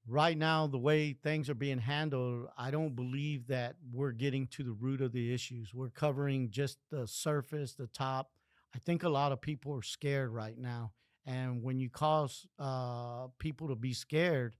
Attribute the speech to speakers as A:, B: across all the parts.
A: Right now, the way things are being handled, I don't believe that we're getting to the root of the issues. We're covering just the surface, the top. I think a lot of people are scared right now. And when you cause people to be scared,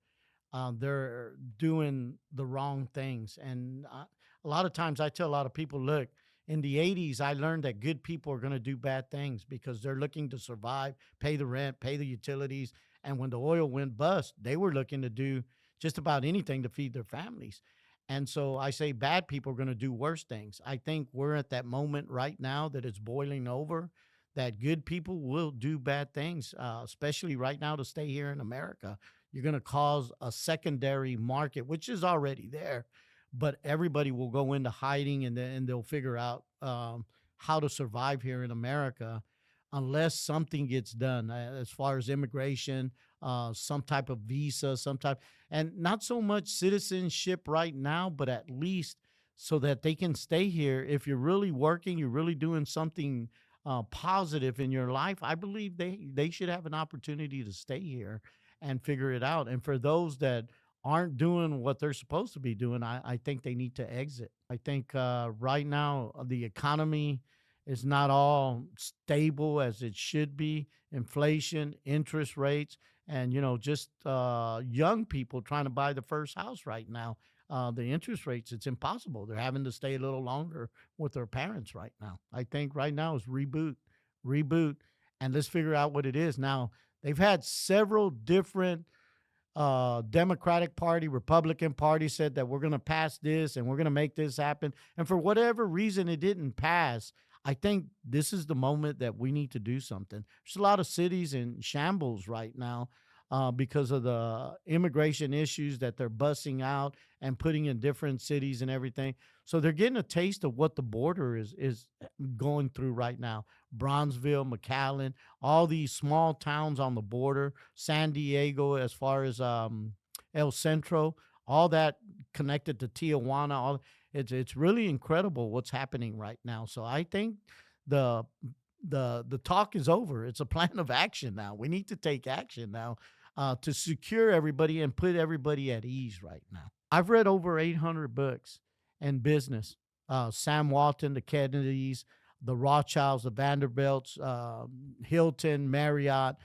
A: they're doing the wrong things. And a lot of times I tell a lot of people, look, in the 80s, I learned that good people are going to do bad things because they're looking to survive, pay the rent, pay the utilities. And when the oil went bust, they were looking to do just about anything to feed their families. And so I say bad people are going to do worse things. I think we're at that moment right now that it's boiling over, that good people will do bad things, especially right now to stay here in America. You're going to cause a secondary market, which is already there, but everybody will go into hiding and then they'll figure out how to survive here in America unless something gets done as far as immigration, some type of visa, some type, and not so much citizenship right now, but at least so that they can stay here. If you're really working, you're really doing something positive in your life, I believe they should have an opportunity to stay here and figure it out. And for those that aren't doing what they're supposed to be doing, I think they need to exit. I think right now the economy is not all stable as it should be. Inflation, interest rates, and just young people trying to buy the first house right now. The interest rates, it's impossible. They're having to stay a little longer with their parents right now. I think right now is reboot, and let's figure out what it is. Now, they've had several different Democratic Party, Republican Party said that we're going to pass this and we're going to make this happen. And for whatever reason, it didn't pass. I think this is the moment that we need to do something. There's a lot of cities in shambles right now because of the immigration issues that they're bussing out and putting in different cities and everything. So they're getting a taste of what the border is going through right now. Bronzeville, McAllen, all these small towns on the border, San Diego, as far as El Centro, all that connected to Tijuana. It's really incredible what's happening right now. So I think the the talk is over. It's a plan of action now. We need to take action now to secure everybody and put everybody at ease right now. I've read over 800 books in business. Sam Walton, the Kennedys, the Rothschilds, the Vanderbilts, Hilton, Marriott,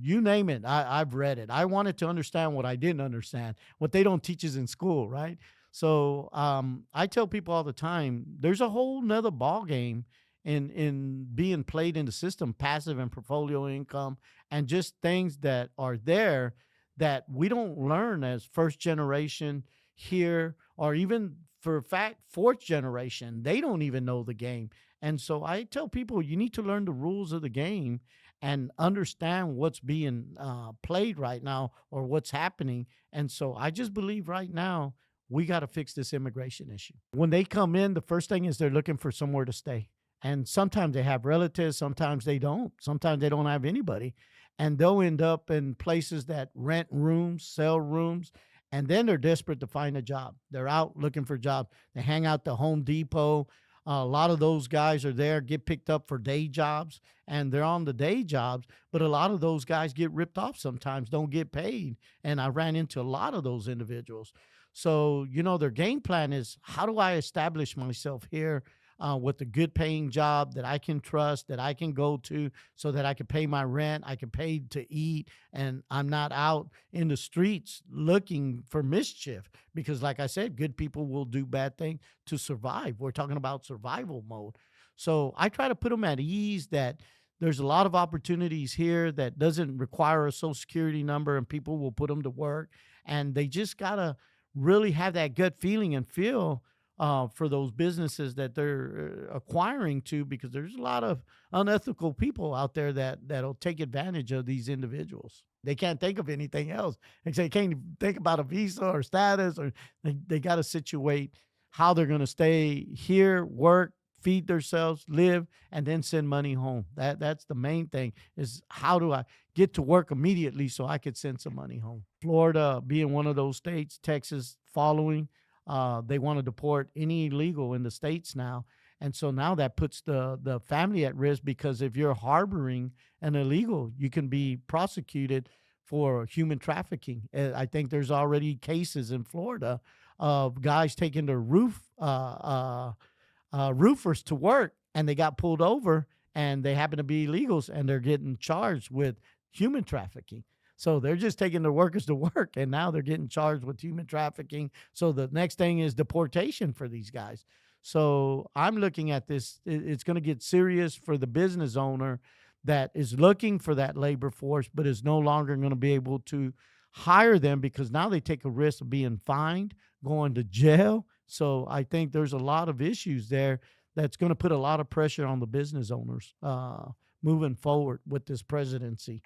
A: you name it. I've read it. I wanted to understand what I didn't understand, what they don't teach us in school, right? So I tell people all the time, there's a whole nother ball game in being played in the system, passive and portfolio income, and just things that are there that we don't learn as first generation here, or even for a fact fourth generation. They don't even know the game. And so I tell people you need to learn the rules of the game and understand what's being played right now or what's happening. And so I just believe right now we got to fix this immigration issue. When they come in, the first thing is they're looking for somewhere to stay. And sometimes they have relatives, sometimes they don't. Sometimes they don't have anybody. And they'll end up in places that rent rooms, sell rooms, and then they're desperate to find a job. They're out looking for jobs. They hang out the Home Depot. A lot of those guys are there, get picked up for day jobs, and they're on the day jobs. But a lot of those guys get ripped off sometimes, don't get paid. And I ran into a lot of those individuals. So, their game plan is, how do I establish myself here with a good paying job that I can trust, that I can go to so that I can pay my rent, I can pay to eat, and I'm not out in the streets looking for mischief. Because, like I said, good people will do bad things to survive. We're talking about survival mode. So I try to put them at ease that there's a lot of opportunities here that doesn't require a social security number, and people will put them to work. And they just got to really have that gut feeling and feel for those businesses that they're acquiring to, because there's a lot of unethical people out there that'll take advantage of these individuals. They can't think of anything else. They can't think about a visa or status, or they got to situate how they're going to stay here, work, feed themselves, live, and then send money home. That's the main thing, is how do I get to work immediately so I could send some money home. Florida being one of those states, Texas following, they want to deport any illegal in the states now. And so now that puts the family at risk, because if you're harboring an illegal, you can be prosecuted for human trafficking. I think there's already cases in Florida of guys taking their roofers to work, and they got pulled over, and they happen to be illegals, and they're getting charged with human trafficking. So they're just taking their workers to work, and now they're getting charged with human trafficking. So the next thing is deportation for these guys. So I'm looking at this. It's going to get serious for the business owner that is looking for that labor force, but is no longer going to be able to hire them because now they take a risk of being fined, going to jail. So I think there's a lot of issues there that's going to put a lot of pressure on the business owners moving forward with this presidency.